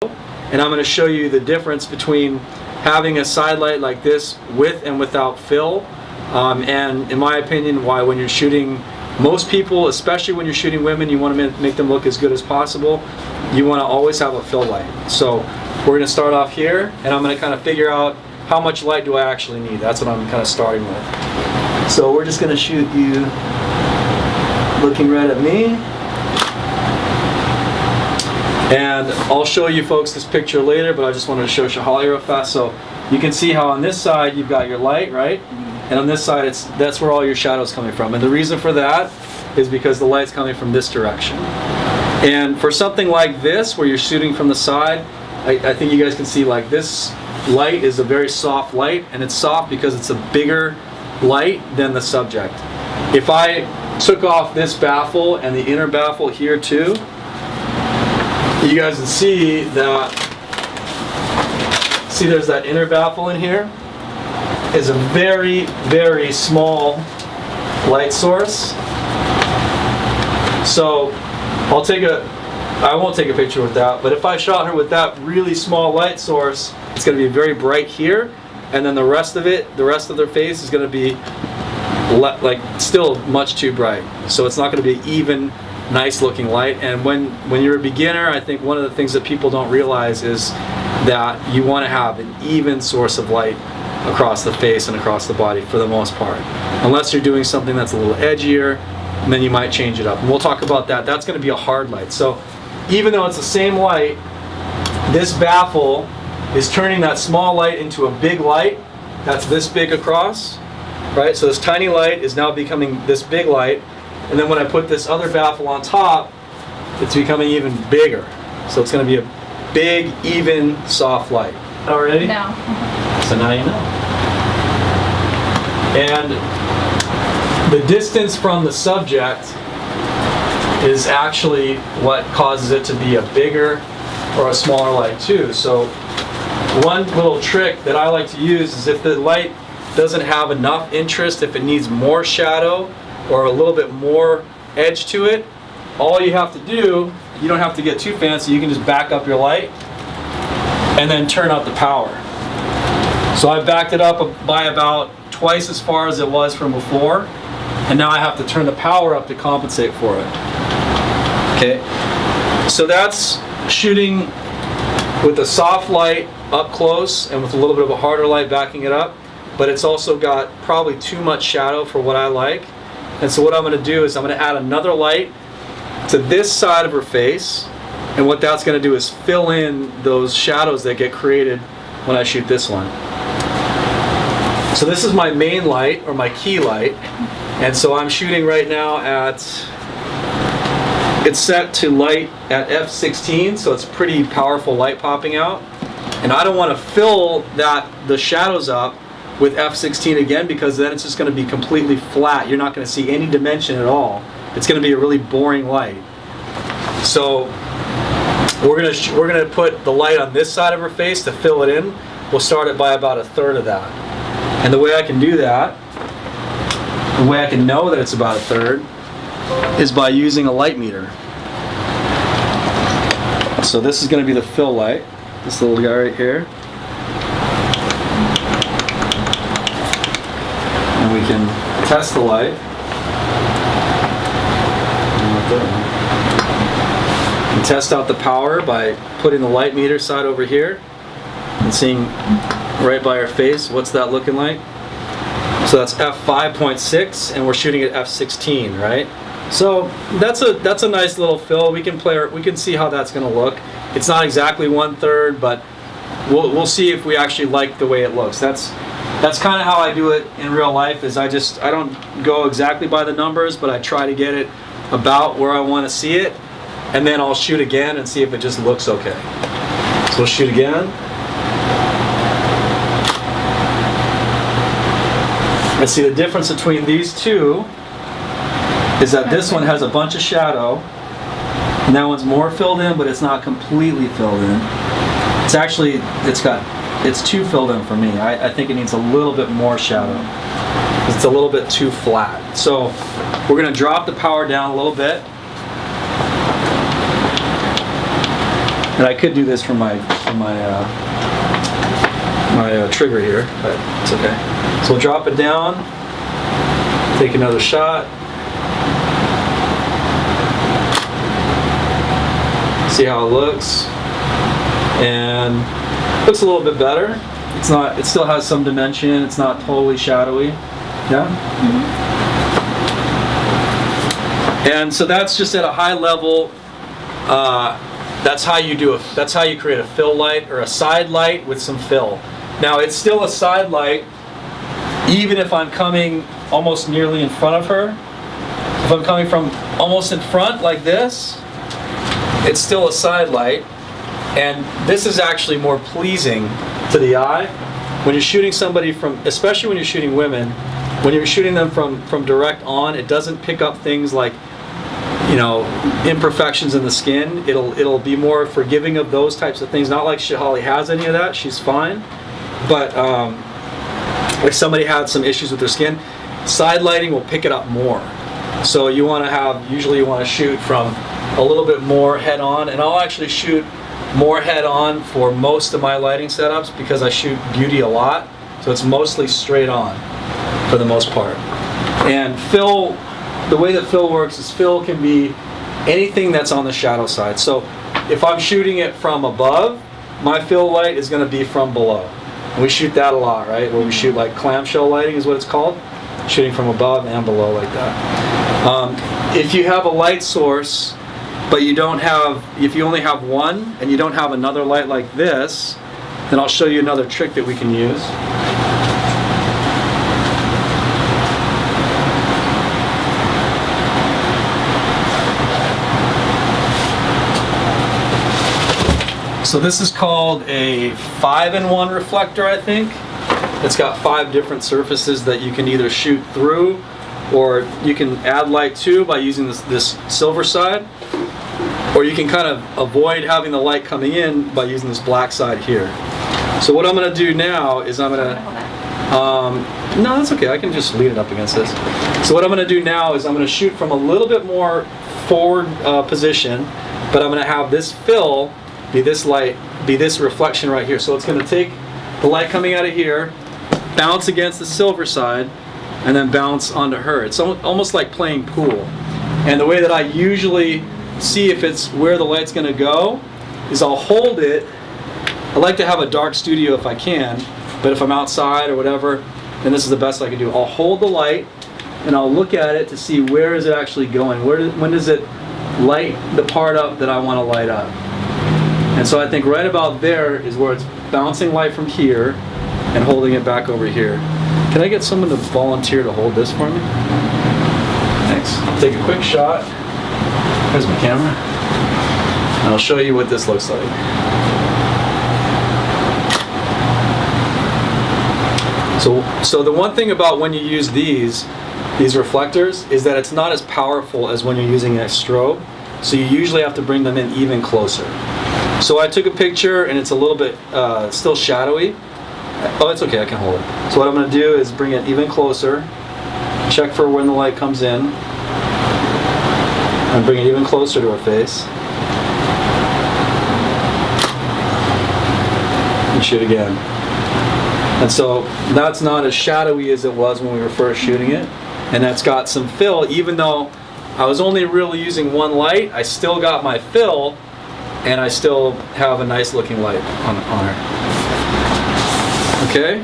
and I'm going to show you the difference between having a side light like this with and without fill, and in my opinion, why when you're shooting, most people, especially when you're shooting women, you want to make them look as good as possible. You want to always have a fill light. So we're going to start off here, and I'm going to kind of figure out how much light do I actually need. That's what I'm kind of starting with. So we're just going to shoot you looking right at me. And I'll show you folks this picture later, but I just wanted to show Shahali real fast. So you can see how on this side you've got your light, right? And on this side, that's where all your shadow's coming from. And the reason for that is because the light's coming from this direction. And for something like this, where you're shooting from the side, I think you guys can see like this light is a very soft light, and it's soft because it's a bigger light than the subject. If I took off this baffle and the inner baffle here too, you guys can see that, there's that inner baffle in here, is a very, very small light source. So I won't take a picture with that, but if I shot her with that really small light source, it's going to be very bright here, and then the rest of their face is going to be still much too bright. So it's not going to be even, nice looking light. And when you're a beginner, I think one of the things that people don't realize is that you want to have an even source of light across the face and across the body for the most part. Unless you're doing something that's a little edgier, and then you might change it up. And we'll talk about that. That's going to be a hard light. So even though it's the same light, this baffle is turning that small light into a big light that's this big across, right? So this tiny light is now becoming this big light. And then when I put this other baffle on top, it's becoming even bigger. So it's going to be a big, even, soft light. Already? No. So now you know. And the distance from the subject is actually what causes it to be a bigger or a smaller light too. So one little trick that I like to use is if the light doesn't have enough interest, if it needs more shadow or a little bit more edge to it, all you have to do, you don't have to get too fancy, you can just back up your light and then turn up the power. So I backed it up by about twice as far as it was from before, and now I have to turn the power up to compensate for it. Okay, so that's shooting with a soft light up close and with a little bit of a harder light backing it up, but it's also got probably too much shadow for what I like. And so what I'm going to do is I'm going to add another light to this side of her face, and what that's going to do is fill in those shadows that get created when I shoot this one. So this is my main light, or my key light, and so I'm shooting right now at, it's set to light at f16, so it's pretty powerful light popping out. And I don't want to fill the shadows up with f16 again, because then it's just going to be completely flat. You're not going to see any dimension at all. It's going to be a really boring light. So we're going to put the light on this side of her face to fill it in. We'll start it by about 1/3 of that. And the way I can do that, the way I can know that it's about 1/3, is by using a light meter. So this is going to be the fill light, this little guy right here. And we can test the light. And test out the power by putting the light meter side over here and seeing right by her face what's that looking like. So that's f5.6, and we're shooting at f16, right? So that's a nice little fill. We can see how that's going to look. It's not exactly 1/3, but we'll see if we actually like the way it looks. That's kind of how I do it in real life. Is I don't go exactly by the numbers, but I try to get it about where I want to see it, and then I'll shoot again and see if it just looks okay. So we'll shoot again. And see, the difference between these two is that this one has a bunch of shadow, and that one's more filled in, but it's not completely filled in. It's too filled in for me. I think it needs a little bit more shadow. It's a little bit too flat. So we're going to drop the power down a little bit. And I could do this from my trigger here, but it's okay. So we'll drop it down, take another shot. See how it looks, and looks a little bit better. It's not. It still has some dimension. It's not totally shadowy. Yeah. Mm-hmm. And so that's just at a high level. That's how you do it. That's how you create a fill light or a side light with some fill. Now it's still a side light, even if I'm coming almost nearly in front of her. If I'm coming from almost in front like this, it's still a side light, and this is actually more pleasing to the eye. When you're shooting somebody from, especially when you're shooting women, when you're shooting them from direct on, it doesn't pick up things like, you know, imperfections in the skin. It'll be more forgiving of those types of things. Not like Shihali has any of that, she's fine. But if somebody had some issues with their skin, side lighting will pick it up more. So you want to have, usually you want to shoot from a little bit more head on, and I'll actually shoot more head on for most of my lighting setups because I shoot beauty a lot, so it's mostly straight on for the most part. And fill, the way that fill works is fill can be anything that's on the shadow side. So if I'm shooting it from above, my fill light is going to be from below. And we shoot that a lot, right? Where we shoot like clamshell lighting is what it's called, shooting from above and below like that. If you have a light source, but you don't have, if you only have one and you don't have another light like this, then I'll show you another trick that we can use. So this is called a 5-in-1 reflector, I think. It's got 5 different surfaces that you can either shoot through, or you can add light to by using this silver side, or you can kind of avoid having the light coming in by using this black side here. So what I'm going to do now is I'm going to, no, that's okay, I can just lean it up against this. So what I'm going to do now is I'm going to shoot from a little bit more forward position, but I'm going to have this fill be this light, be this reflection right here. So it's going to take the light coming out of here, bounce against the silver side, and then bounce onto her. It's almost like playing pool. And the way that I usually see if it's where the light's going to go is I'll hold it. I like to have a dark studio if I can, but if I'm outside or whatever, then this is the best I can do. I'll hold the light and I'll look at it to see where is it actually going. When does it light the part up that I want to light up? And so I think right about there is where it's bouncing light from here and holding it back over here. Can I get someone to volunteer to hold this for me? Thanks. I'll take a quick shot. There's my camera. And I'll show you what this looks like. So the one thing about when you use these reflectors is that it's not as powerful as when you're using a strobe. So you usually have to bring them in even closer. So I took a picture and it's a little bit still shadowy. Oh, it's okay, I can hold it. So what I'm going to do is bring it even closer, check for when the light comes in, and bring it even closer to her face. And shoot again. And so that's not as shadowy as it was when we were first shooting it. And that's got some fill. Even though I was only really using one light, I still got my fill, and I still have a nice looking light on her. Okay?